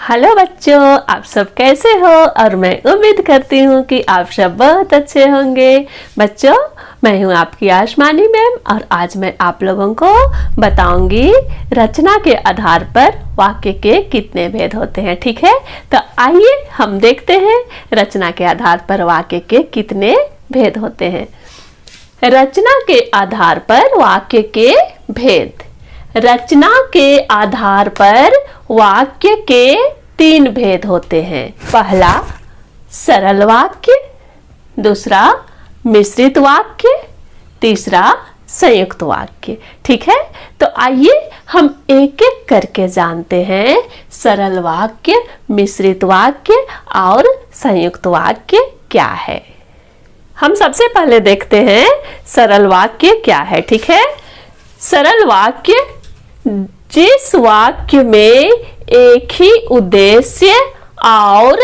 Hello बच्चों, आप सब कैसे हो। और मैं उम्मीद करती हूँ कि आप सब बहुत अच्छे होंगे। बच्चों, मैं हूँ आपकी आसमानी मैम और आज मैं आप लोगों को बताऊंगी रचना के आधार पर वाक्य के कितने भेद होते हैं। ठीक है, तो आइए हम देखते हैं रचना के आधार पर वाक्य के कितने भेद होते हैं। रचना के आधार पर वाक्य के भेद। रचना के आधार पर वाक्य के 3 भेद होते हैं। पहला सरल वाक्य, दूसरा मिश्रित वाक्य, तीसरा संयुक्त वाक्य। ठीक है, तो आइए हम एक एक करके जानते हैं सरल वाक्य, मिश्रित वाक्य और संयुक्त वाक्य क्या है। हम सबसे पहले देखते हैं सरल वाक्य क्या है। ठीक है, सरल वाक्य जिस वाक्य में एक ही उद्देश्य और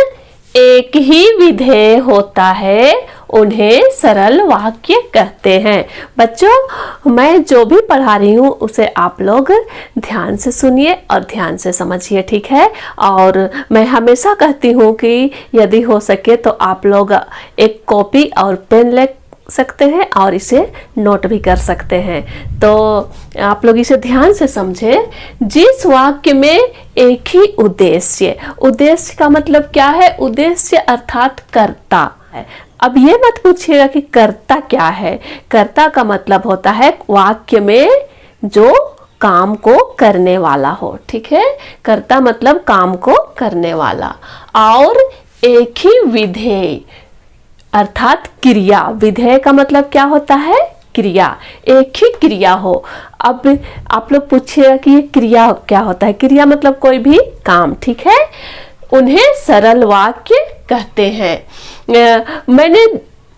एक ही विधेय होता है उन्हें सरल वाक्य कहते हैं। बच्चों, मैं जो भी पढ़ा रही हूँ उसे आप लोग ध्यान से सुनिए और ध्यान से समझिए। ठीक है, और मैं हमेशा कहती हूँ कि यदि हो सके तो आप लोग एक कॉपी और पेन ले सकते हैं और इसे नोट भी कर सकते हैं। तो आप लोग इसे ध्यान से समझे। जिस वाक्य में एक ही उद्देश्य, उद्देश्य का मतलब क्या है? उद्देश्य अर्थात कर्ता है। अब ये मत पूछिएगा कि कर्ता क्या है। कर्ता का मतलब होता है वाक्य में जो काम को करने वाला हो। ठीक है, कर्ता मतलब काम को करने वाला। और एक ही विधेय अर्थात क्रिया। विधेय का मतलब क्या होता है? क्रिया, एक ही क्रिया हो। अब आप लोग पूछिएगा कि ये क्रिया क्या होता है। क्रिया मतलब कोई भी काम। ठीक है, उन्हें सरल वाक्य कहते हैं। मैंने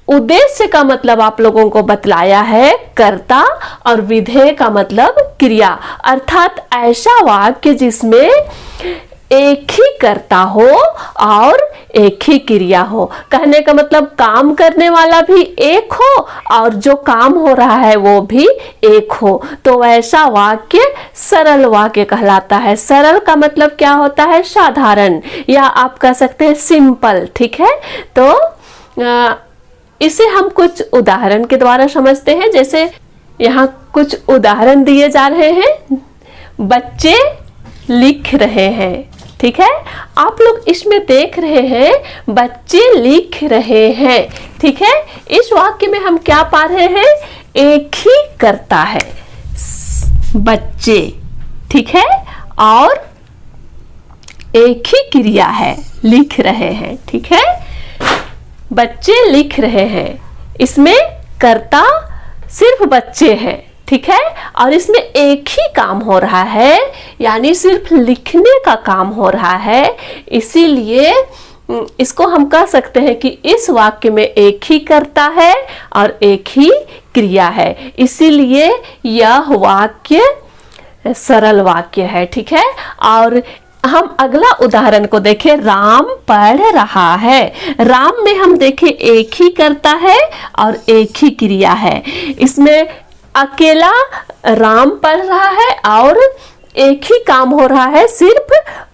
उद्देश्य का मतलब आप लोगों को बतलाया है कर्ता, और विधेय का मतलब क्रिया, अर्थात ऐसा वाक्य जिसमें एक ही कर्ता हो और एक ही क्रिया हो। कहने का मतलब काम करने वाला भी एक हो और जो काम हो रहा है वो भी एक हो, तो वैसा वाक्य सरल वाक्य कहलाता है। सरल का मतलब क्या होता है? साधारण, या आप कह सकते हैं सिंपल। ठीक है, तो इसे हम कुछ उदाहरण के द्वारा समझते हैं। जैसे यहाँ कुछ उदाहरण दिए जा रहे हैं। बच्चे लिख रहे हैं। ठीक है, आप लोग इसमें देख रहे हैं बच्चे लिख रहे हैं। ठीक है, इस वाक्य में हम क्या पा रहे हैं? एक ही कर्ता है बच्चे। ठीक है, और एक ही क्रिया है लिख रहे हैं। ठीक है, बच्चे लिख रहे हैं, इसमें कर्ता सिर्फ बच्चे हैं। ठीक है, और इसमें एक ही काम हो रहा है, यानी सिर्फ लिखने का काम हो रहा है। इसीलिए इसको हम कह सकते हैं कि इस वाक्य में एक ही कर्ता है और एक ही क्रिया है। इसीलिए यह वाक्य सरल वाक्य है। ठीक है, और हम अगला उदाहरण को देखें। राम पढ़ रहा है। राम में हम देखें एक ही कर्ता है और एक ही क्रिया है। इसमें अकेला राम पढ़ रहा है और एक ही काम हो रहा है, सिर्फ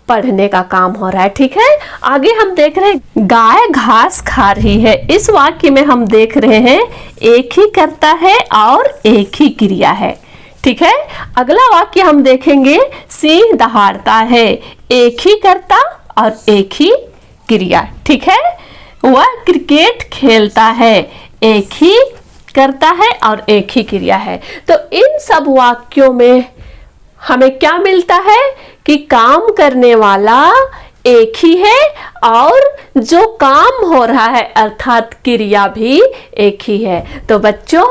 पढ़ने का काम हो रहा है। ठीक है, आगे हम देख रहे हैं गाय घास खा रही है। इस वाक्य में हम देख रहे हैं एक ही कर्ता है और एक ही क्रिया है। ठीक है, अगला वाक्य हम देखेंगे सिंह दहाड़ता है। एक ही कर्ता और एक ही क्रिया। ठीक है, वह क्रिकेट खेलता है। एक ही करता है और एक ही क्रिया है। तो इन सब वाक्यों में हमें क्या मिलता है कि काम करने वाला एक ही है और जो काम हो रहा है अर्थात क्रिया भी एक ही है। तो बच्चों,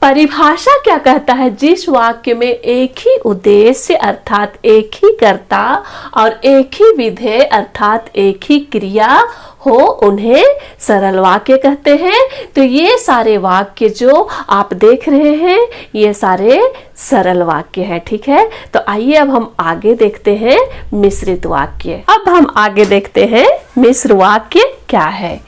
परिभाषा क्या कहता है? जिस वाक्य में एक ही उद्देश्य अर्थात एक ही कर्ता और एक ही विधेय अर्थात एक ही क्रिया हो उन्हें सरल वाक्य कहते हैं। तो ये सारे वाक्य जो आप देख रहे हैं ये सारे सरल वाक्य हैं। ठीक है, तो आइए अब हम आगे देखते हैं मिश्रित वाक्य। अब हम आगे देखते हैं मिश्र वाक्य क्या है।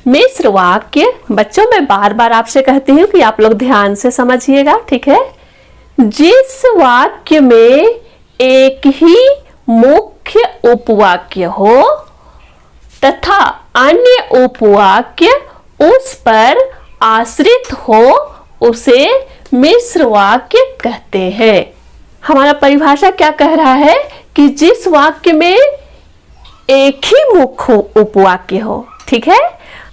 मिश्र वाक्य बच्चों, मैं बार बार आपसे कहती हूँ कि आप लोग ध्यान से समझिएगा। ठीक है, जिस वाक्य में एक ही मुख्य मुख्य उपवाक्य हो तथा अन्य उपवाक्य उस पर आश्रित हो उसे मिश्र वाक्य कहते हैं। हमारा परिभाषा क्या कह रहा है कि जिस वाक्य में एक ही मुख्य उपवाक्य हो, ठीक है।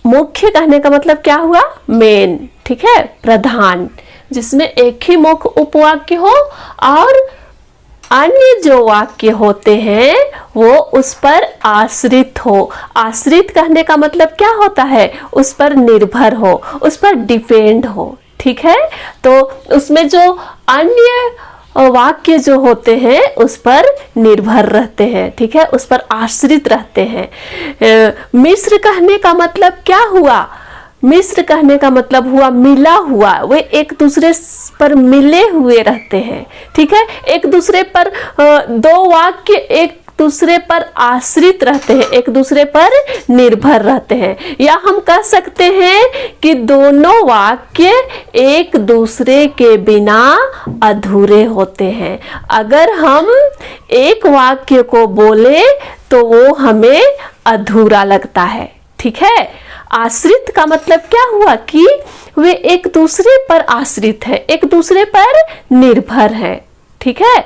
मुख्य कहने का मतलब क्या हुआ, मेन, ठीक है, प्रधान, जिसमें एक ही मुख्य उपवाक्य हो और अन्य जो वाक्य होते हैं वो उस पर आश्रित हो। आश्रित कहने का मतलब क्या होता है, उस पर निर्भर हो, उस पर डिपेंड हो, ठीक है। तो उसमें जो अन्य वाक्य जो होते हैं उस पर निर्भर रहते हैं, ठीक है, उस पर आश्रित रहते हैं। मिश्र कहने का मतलब क्या हुआ, मिश्र कहने का मतलब हुआ मिला हुआ, वे एक दूसरे पर मिले हुए रहते हैं, ठीक है। एक दूसरे पर दो वाक्य एक दूसरे पर आश्रित रहते हैं, एक दूसरे पर निर्भर रहते हैं। या हम कह सकते हैं कि दोनों वाक्य एक दूसरे के बिना अधूरे होते हैं। अगर हम एक वाक्य को बोले तो वो हमें अधूरा लगता है, ठीक है। आश्रित का मतलब क्या हुआ कि वे एक दूसरे पर आश्रित है, एक दूसरे पर निर्भर है, ठीक है,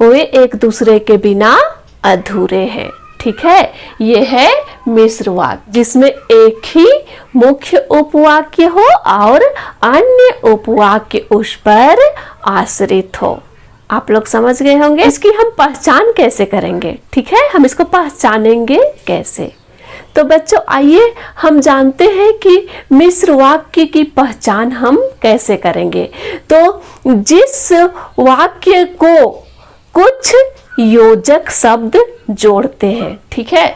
वे एक दूसरे के बिना अधूरे हैं, ठीक है। यह है मिश्र वाक्य जिसमें एक ही मुख्य उपवाक्य हो और अन्य उपवाक्य उस पर आश्रित हो। आप लोग समझ गए होंगे। इसकी हम पहचान कैसे करेंगे, ठीक है, हम इसको पहचानेंगे कैसे। तो बच्चों आइए हम जानते हैं कि मिश्र वाक्य की पहचान हम कैसे करेंगे। तो जिस वाक्य को कुछ योजक शब्द जोड़ते हैं, ठीक है।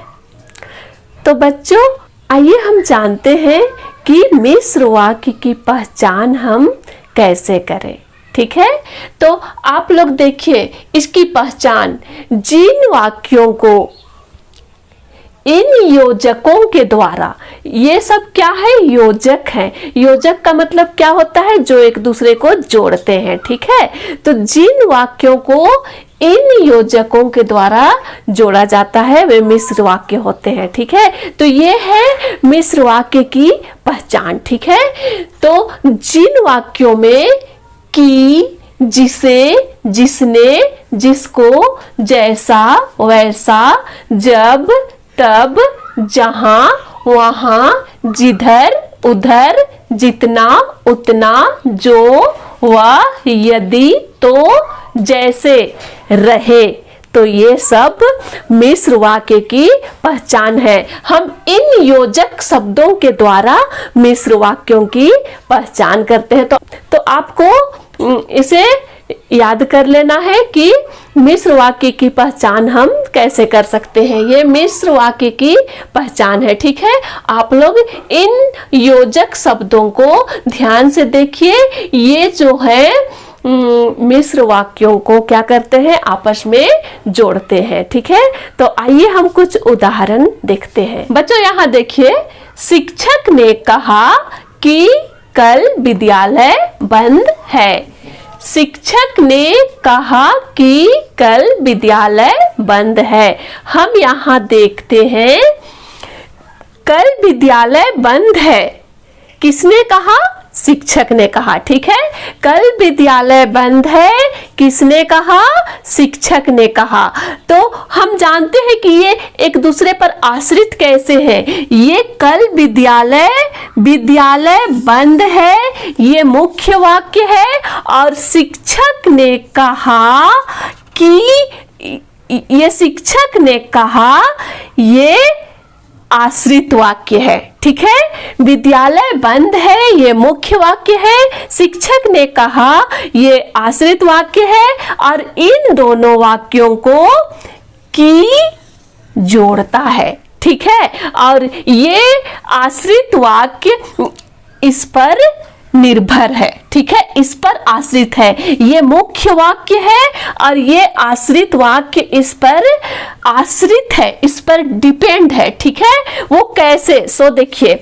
तो बच्चों आइए हम जानते हैं कि मिश्र वाक्य की पहचान हम कैसे करें, ठीक है। तो आप लोग देखिए इसकी पहचान, जिन वाक्यों को इन योजकों के द्वारा, ये सब क्या है, योजक है। योजक का मतलब क्या होता है, जो एक दूसरे को जोड़ते हैं, ठीक है। तो जिन वाक्यों को इन योजकों के द्वारा जोड़ा जाता है वे मिश्र वाक्य होते हैं, ठीक है। तो ये है मिश्र वाक्य की पहचान, ठीक है। तो जिन वाक्यों में कि, जिसे, जिसने, जिसको, जैसा, वैसा, जब, तब, जहां, वहां, जिधर, उधर, जितना, उतना, जो, वह, यदि, तो, जैसे, रहे, तो ये सब मिश्र वाक्य की पहचान है। हम इन योजक शब्दों के द्वारा मिश्र वाक्यों की पहचान करते हैं। तो आपको इसे याद कर लेना है कि मिश्र वाक्य की पहचान हम कैसे कर सकते हैं। ये मिश्र वाक्य की पहचान है, ठीक है। आप लोग इन योजक शब्दों को ध्यान से देखिए, ये जो है मिश्र वाक्यों को क्या करते हैं, आपस में जोड़ते हैं, ठीक है। तो आइए हम कुछ उदाहरण देखते हैं। बच्चों यहाँ देखिए, शिक्षक ने कहा कि कल विद्यालय बंद है। शिक्षक ने कहा कि कल विद्यालय बंद है। हम यहाँ देखते हैं कल विद्यालय बंद है, किसने कहा, शिक्षक ने कहा, ठीक है। कल विद्यालय बंद है, किसने कहा, शिक्षक ने कहा। तो हम जानते हैं कि ये एक दूसरे पर आश्रित कैसे है। ये कल विद्यालय बंद है, ये मुख्य वाक्य है, और शिक्षक ने कहा कि, ये शिक्षक ने कहा, ये आश्रित वाक्य है, ठीक है। विद्यालय बंद है, ये मुख्य वाक्य है, शिक्षक ने कहा, ये आश्रित वाक्य है, और इन दोनों वाक्यों को की जोड़ता है, ठीक है। और ये आश्रित वाक्य इस पर निर्भर है, ठीक है, इस पर आश्रित है। ये मुख्य वाक्य है और ये आश्रित वाक्य इस पर आश्रित है, इस पर डिपेंड है, ठीक है। वो कैसे, सो देखिए,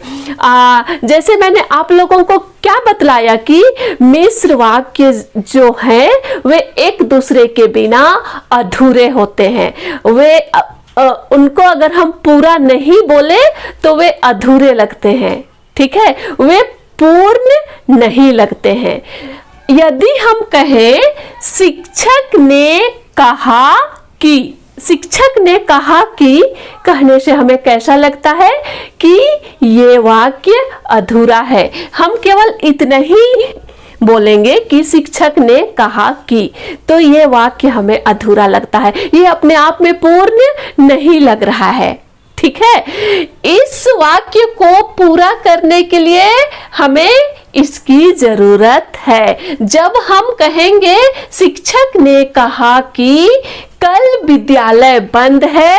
जैसे मैंने आप लोगों को क्या बतलाया कि मिश्र वाक्य जो है वे एक दूसरे के बिना अधूरे होते हैं, वे उनको अगर हम पूरा नहीं बोले तो वे अधूरे लगते हैं, ठीक है, वे पूर्ण नहीं लगते हैं। यदि हम कहें शिक्षक ने कहा कि, शिक्षक ने कहा कि कहने से हमें कैसा लगता है कि ये वाक्य अधूरा है। हम केवल इतना ही बोलेंगे कि शिक्षक ने कहा कि, तो ये वाक्य हमें अधूरा लगता है, ये अपने आप में पूर्ण नहीं लग रहा है, ठीक है। इस वाक्य को पूरा करने के लिए हमें इसकी जरूरत है। जब हम कहेंगे शिक्षक ने कहा कि कल विद्यालय बंद है,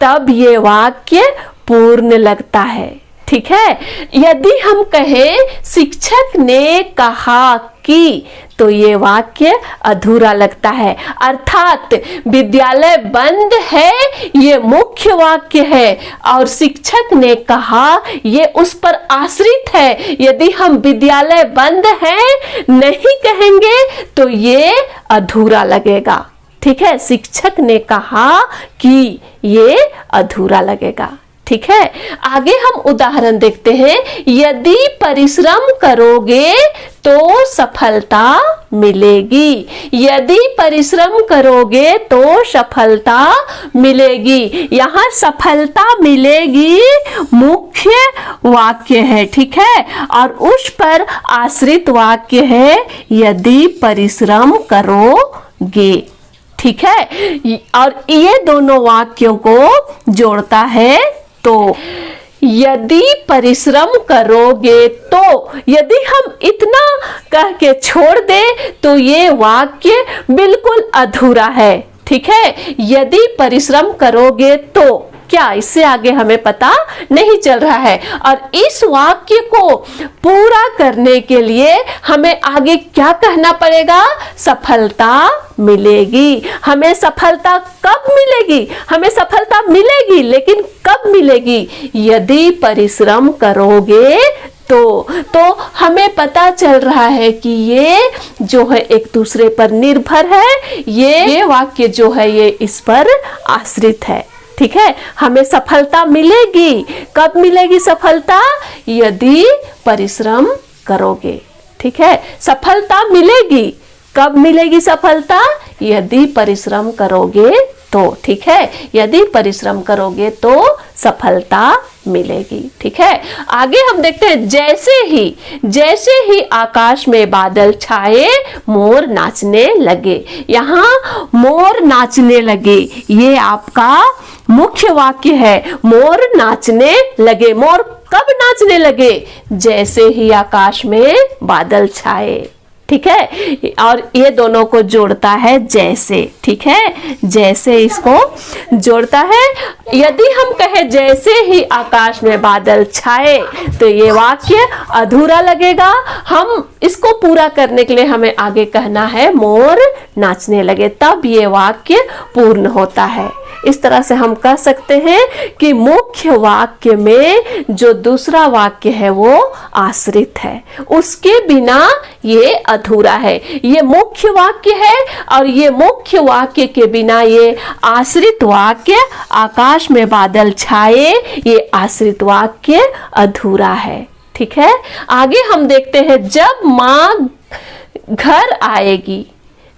तब ये वाक्य पूर्ण लगता है, ठीक है। यदि हम कहें शिक्षक ने कहा कि, तो ये वाक्य अधूरा लगता है। अर्थात विद्यालय बंद है ये मुख्य वाक्य है और शिक्षक ने कहा ये उस पर आश्रित है। यदि हम विद्यालय बंद है नहीं कहेंगे तो ये अधूरा लगेगा, ठीक है। शिक्षक ने कहा कि ये अधूरा लगेगा, ठीक है। आगे हम उदाहरण देखते हैं। यदि परिश्रम करोगे तो सफलता मिलेगी। यदि परिश्रम करोगे तो सफलता मिलेगी। यहाँ सफलता मिलेगी मुख्य वाक्य है, ठीक है, और उस पर आश्रित वाक्य है यदि परिश्रम करोगे, ठीक है। और ये दोनों वाक्यों को जोड़ता है। तो यदि परिश्रम करोगे तो, यदि हम इतना कह के छोड़ दे तो ये वाक्य बिल्कुल अधूरा है, ठीक है। यदि परिश्रम करोगे तो, क्या इससे आगे हमें पता नहीं चल रहा है। और इस वाक्य को पूरा करने के लिए हमें आगे क्या कहना पड़ेगा? सफलता मिलेगी। हमें सफलता कब मिलेगी? हमें सफलता मिलेगी, लेकिन कब मिलेगी? यदि परिश्रम करोगे तो हमें पता चल रहा है कि ये जो है एक दूसरे पर निर्भर है। ये वाक्य जो है ये इस पर आश्रित है, ठीक है। हमें सफलता मिलेगी। कब मिलेगी सफलता? यदि परिश्रम करोगे, ठीक है। सफलता मिलेगी। कब मिलेगी सफलता? यदि परिश्रम करोगे तो, ठीक है। यदि परिश्रम करोगे तो सफलता मिलेगी, ठीक है। आगे हम देखते हैं, जैसे ही आकाश में बादल छाए मोर नाचने लगे। यहाँ मोर नाचने लगे ये आपका मुख्य वाक्य है। मोर नाचने लगे। मोर कब नाचने लगे? जैसे ही आकाश में बादल छाए, ठीक है। और ये दोनों को जोड़ता है जैसे, ठीक है। जैसे इसको जोड़ता है। यदि हम कहें जैसे ही आकाश में बादल छाए तो ये वाक्य अधूरा लगेगा। हम इसको पूरा करने के लिए हमें आगे कहना है मोर नाचने लगे, तब ये वाक्य पूर्ण होता है। इस तरह से हम कह सकते हैं कि मुख्य वाक्य में जो दूसरा वाक्य है वो आश्रित है, उसके बिना ये अधूरा है। ये मुख्य वाक्य है और ये मुख्य वाक्य के बिना ये आश्रित वाक्य आकाश में बादल छाए, ये आश्रित वाक्य अधूरा है, ठीक है। आगे हम देखते हैं, जब माँ घर आएगी।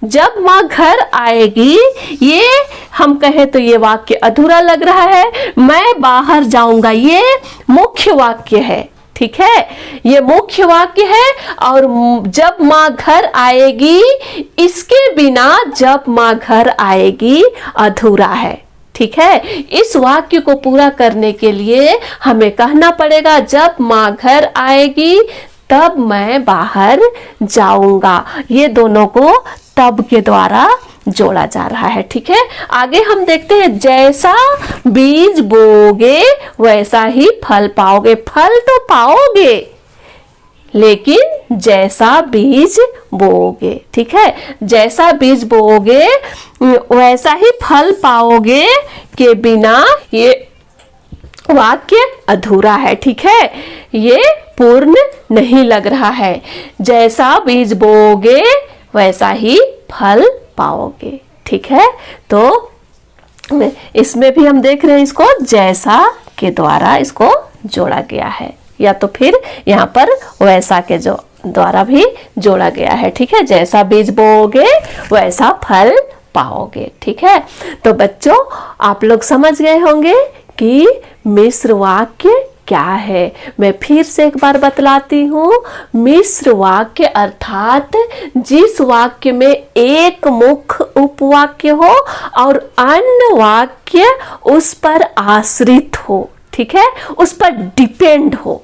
जब माँ घर आएगी, ये हम कहें तो ये वाक्य अधूरा लग रहा है। मैं बाहर जाऊंगा, ये मुख्य वाक्य है, ठीक है। ये मुख्य वाक्य है और जब माँ घर आएगी, इसके बिना जब माँ घर आएगी अधूरा है, ठीक है। इस वाक्य को पूरा करने के लिए हमें कहना पड़ेगा, जब माँ घर आएगी तब मैं बाहर जाऊंगा। ये दोनों को तब के द्वारा जोड़ा जा रहा है, ठीक है। आगे हम देखते हैं, जैसा बीज बोओगे वैसा ही फल पाओगे। फल तो पाओगे लेकिन जैसा बीज बोओगे, ठीक है। जैसा बीज बोओगे वैसा ही फल पाओगे के बिना ये वाक्य अधूरा है, ठीक है। ये पूर्ण नहीं लग रहा है। जैसा बीज बोओगे वैसा ही फल पाओगे, ठीक है। तो इसमें भी हम देख रहे हैं इसको जैसा के द्वारा इसको जोड़ा गया है, या तो फिर यहाँ पर वैसा के जो द्वारा भी जोड़ा गया है। ठीक है, जैसा बीज बोओगे वैसा फल पाओगे। ठीक है, तो बच्चों आप लोग समझ गए होंगे कि मिश्र वाक्य क्या है। मैं फिर से एक बार बतलाती हूँ। मिश्र वाक्य अर्थात जिस वाक्य में एक मुख्य उपवाक्य हो और अन्य वाक्य उस पर आश्रित हो। ठीक है, उस पर डिपेंड हो।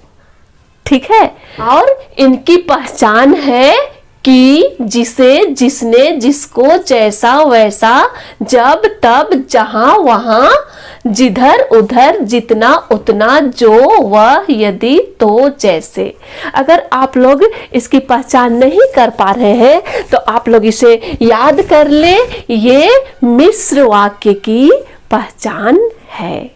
ठीक है, और इनकी पहचान है कि जिसे, जिसने, जिसको, जैसा, वैसा, जब, तब, जहां, वहां, जिधर, उधर, जितना, उतना, जो, वह, यदि, तो, जैसे। अगर आप लोग इसकी पहचान नहीं कर पा रहे हैं तो आप लोग इसे याद कर ले, ये मिश्र वाक्य की पहचान है।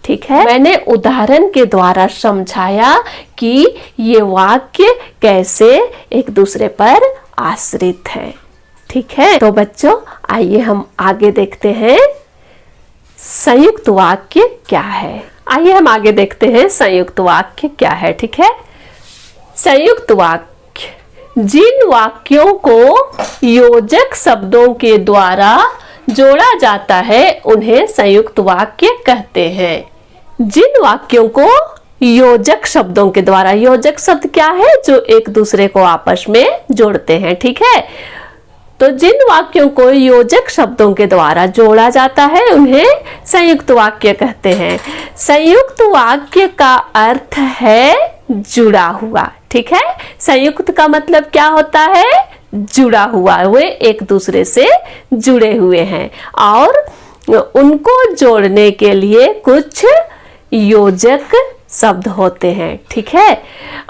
ठीक है, मैंने उदाहरण के द्वारा समझाया कि ये वाक्य कैसे एक दूसरे पर आश्रित है। ठीक है, तो बच्चों आइए हम आगे देखते हैं संयुक्त वाक्य क्या है। आइए हम आगे देखते हैं संयुक्त वाक्य क्या है। ठीक है, संयुक्त वाक्य जिन वाक्यों को योजक शब्दों के द्वारा जोड़ा जाता है उन्हें संयुक्त वाक्य कहते हैं। जिन वाक्यों को योजक शब्दों के द्वारा, योजक शब्द क्या है? जो एक दूसरे को आपस में जोड़ते हैं। ठीक है, तो जिन वाक्यों को योजक शब्दों के द्वारा जोड़ा जाता है उन्हें संयुक्त वाक्य कहते हैं। संयुक्त वाक्य का अर्थ है जुड़ा हुआ। ठीक है, संयुक्त का मतलब क्या होता है? जुड़ा हुआ, वे एक दूसरे से जुड़े हुए हैं और उनको जोड़ने के लिए कुछ योजक शब्द होते हैं। ठीक है,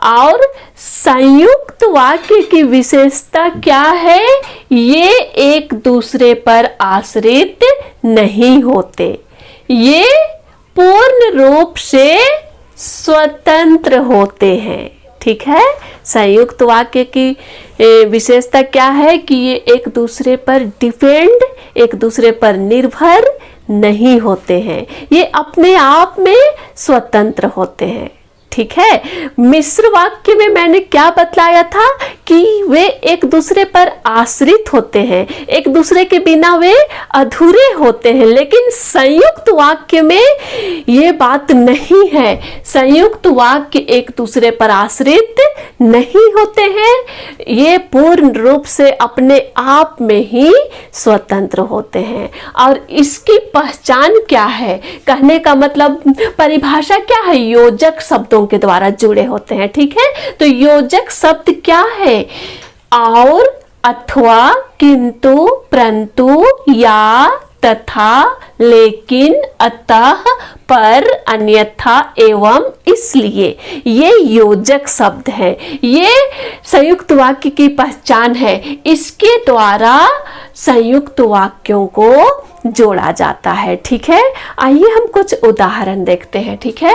और संयुक्त वाक्य की विशेषता क्या है? ये एक दूसरे पर आश्रित नहीं होते, ये पूर्ण रूप से स्वतंत्र होते हैं। ठीक है, संयुक्त वाक्य की विशेषता क्या है कि ये एक दूसरे पर डिपेंड, एक दूसरे पर निर्भर नहीं होते हैं, ये अपने आप में स्वतंत्र होते हैं। ठीक है, मिश्र वाक्य में मैंने क्या बतलाया था कि वे एक दूसरे पर आश्रित होते हैं, एक दूसरे के बिना वे अधूरे होते हैं, लेकिन संयुक्त वाक्य में ये बात नहीं है। संयुक्त वाक्य एक दूसरे पर आश्रित नहीं होते हैं, ये पूर्ण रूप से अपने आप में ही स्वतंत्र होते हैं। और इसकी पहचान क्या है? कहने का मतलब, परिभाषा क्या है? योजक शब्दों के द्वारा जुड़े होते हैं। ठीक है, तो योजक शब्द क्या है? और, अथवा, किंतु, परंतु, या, तथा, लेकिन, अतः, पर, अन्यथा, एवं, इसलिए, ये योजक शब्द है। ये संयुक्त वाक्य की पहचान है। इसके द्वारा संयुक्त वाक्यों को जोड़ा जाता है। ठीक है, आइए हम कुछ उदाहरण देखते हैं। ठीक है,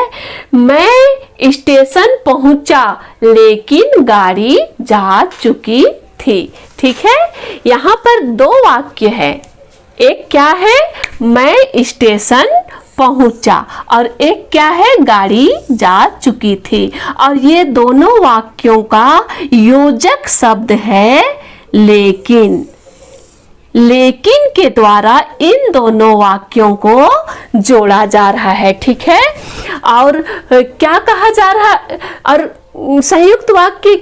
मैं स्टेशन पहुंचा लेकिन गाड़ी जा चुकी थी। ठीक है, यहाँ पर दो वाक्य है। एक क्या है? मैं स्टेशन पहुंचा, और एक क्या है? गाड़ी जा चुकी थी। और ये दोनों वाक्यों का योजक शब्द है लेकिन। लेकिन के द्वारा इन दोनों वाक्यों को जोड़ा जा रहा है। ठीक है, और क्या कहा जा रहा है? और संयुक्त वाक्य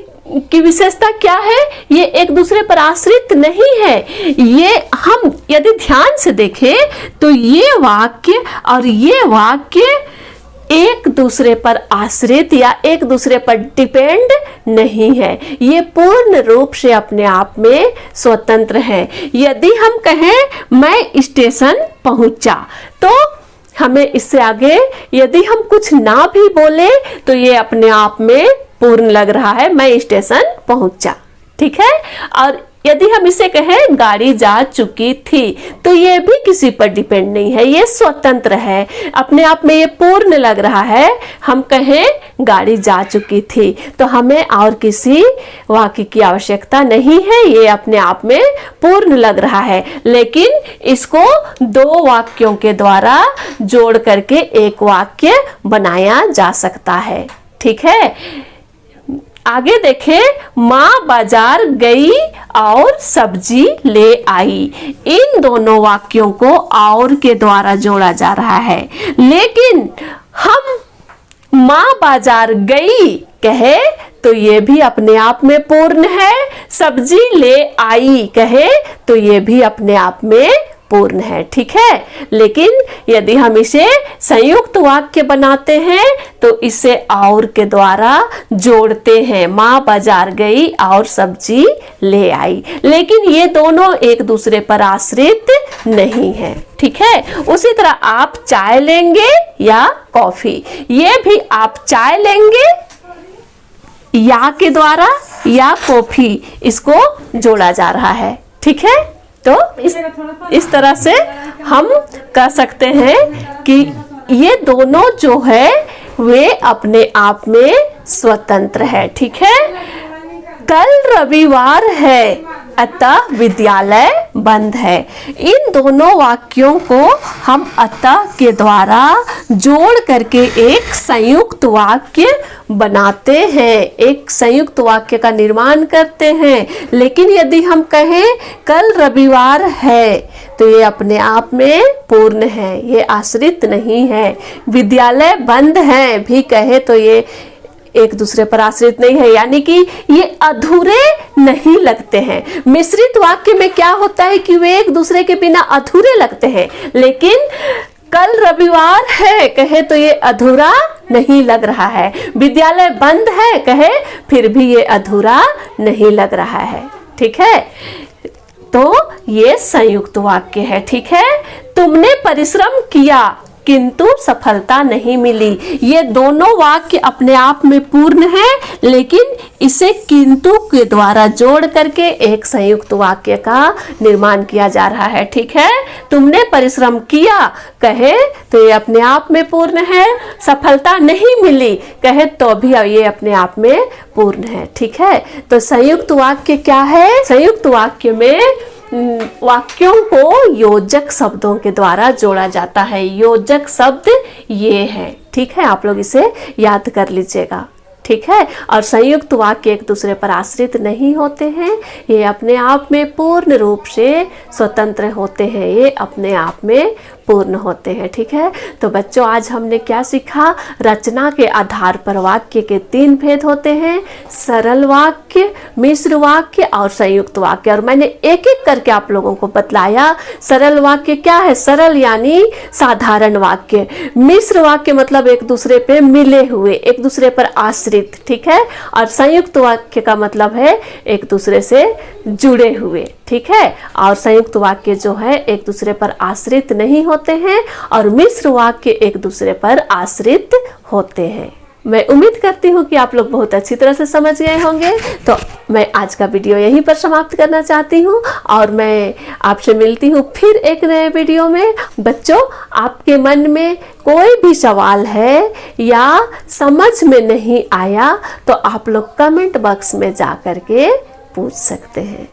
की विशेषता क्या है? ये एक दूसरे पर आश्रित नहीं है। ये हम यदि ध्यान से देखें तो ये वाक्य और ये वाक्य एक दूसरे पर आश्रित या एक दूसरे पर डिपेंड नहीं है, ये पूर्ण रूप से अपने आप में स्वतंत्र है। यदि हम कहें मैं स्टेशन पहुंचा, तो हमें इससे आगे यदि हम कुछ ना भी बोले तो ये अपने आप में पूर्ण लग रहा है, मैं स्टेशन पहुंचा। ठीक है, और यदि हम इसे कहें गाड़ी जा चुकी थी, तो ये भी किसी पर डिपेंड नहीं है, ये स्वतंत्र है, अपने आप में ये पूर्ण लग रहा है। हम कहें गाड़ी जा चुकी थी तो हमें और किसी वाक्य की आवश्यकता नहीं है, ये अपने आप में पूर्ण लग रहा है। लेकिन इसको दो वाक्यों के द्वारा जोड़ करके एक वाक्य बनाया जा सकता है। ठीक है, आगे देखें, माँ बाजार गई और सब्जी ले आई। इन दोनों वाक्यों को और के द्वारा जोड़ा जा रहा है, लेकिन हम माँ बाजार गई कहे तो ये भी अपने आप में पूर्ण है, सब्जी ले आई कहे तो ये भी अपने आप में पूर्ण है। ठीक है, लेकिन यदि हम इसे संयुक्त वाक्य बनाते हैं तो इसे और के द्वारा जोड़ते हैं, माँ बाजार गई और सब्जी ले आई, लेकिन ये दोनों एक दूसरे पर आश्रित नहीं है। ठीक है, उसी तरह आप चाय लेंगे या कॉफी, ये भी आप चाय लेंगे या के द्वारा या कॉफी, इसको जोड़ा जा रहा है। ठीक है, तो इस तरह से हम कह सकते हैं कि ये दोनों जो है वे अपने आप में स्वतंत्र है। ठीक है, कल रविवार है अतः विद्यालय बंद है। इन दोनों वाक्यों को हम अतः के द्वारा जोड़ करके एक संयुक्त वाक्य बनाते हैं, एक संयुक्त वाक्य का निर्माण करते हैं। लेकिन यदि हम कहें कल रविवार है तो ये अपने आप में पूर्ण है, ये आश्रित नहीं है। विद्यालय बंद है भी कहे तो ये एक दूसरे पर आश्रित नहीं है, यानी कि ये अधूरे नहीं लगते हैं। मिश्रित वाक्य में क्या होता है कि वे एक दूसरे के बिना अधूरे लगते हैं, लेकिन कल रविवार है कहे तो ये अधूरा नहीं लग रहा है, विद्यालय बंद है कहे फिर भी ये अधूरा नहीं लग रहा है। ठीक है, तो ये संयुक्त वाक्य है। ठीक है, तुमने परिश्रम किया किंतु सफलता नहीं मिली। ये दोनों वाक्य अपने आप में पूर्ण है, लेकिन इसे किंतु के द्वारा जोड़ करके एक संयुक्त वाक्य का निर्माण किया जा रहा है। ठीक है, तुमने परिश्रम किया कहे तो ये अपने आप में पूर्ण है, सफलता नहीं मिली कहे तो भी ये अपने आप में पूर्ण है। ठीक है, तो संयुक्त वाक्य क्या है? संयुक्त वाक्य में वाक्यों को योजक शब्दों के द्वारा जोड़ा जाता है। योजक शब्द ये है। ठीक है, आप लोग इसे याद कर लीजिएगा। ठीक है, और संयुक्त वाक्य एक दूसरे पर आश्रित नहीं होते हैं, ये अपने आप में पूर्ण रूप से स्वतंत्र होते हैं, ये अपने आप में पूर्ण होते हैं। ठीक है, तो बच्चों आज हमने क्या सीखा? रचना के आधार पर वाक्य के 3 भेद होते हैं, सरल वाक्य, मिश्र वाक्य और संयुक्त वाक्य। और मैंने एक एक करके आप लोगों को बतलाया। सरल वाक्य क्या है? सरल यानी साधारण वाक्य। मिश्र वाक्य मतलब एक दूसरे पे मिले हुए, एक दूसरे पर आश्रित। ठीक है, और संयुक्त वाक्य का मतलब है एक दूसरे से जुड़े हुए। ठीक है, और संयुक्त वाक्य जो है एक दूसरे पर आश्रित नहीं होते हैं और मिश्र वाक्य एक दूसरे पर आश्रित होते हैं। मैं उम्मीद करती हूँ कि आप लोग बहुत अच्छी तरह से समझ गए होंगे। तो मैं आज का वीडियो यहीं पर समाप्त करना चाहती हूँ और मैं आपसे मिलती हूँ फिर एक नए वीडियो में। बच्चों, आपके मन में कोई भी सवाल है या समझ में नहीं आया तो आप लोग कमेंट बॉक्स में जा कर के पूछ सकते हैं।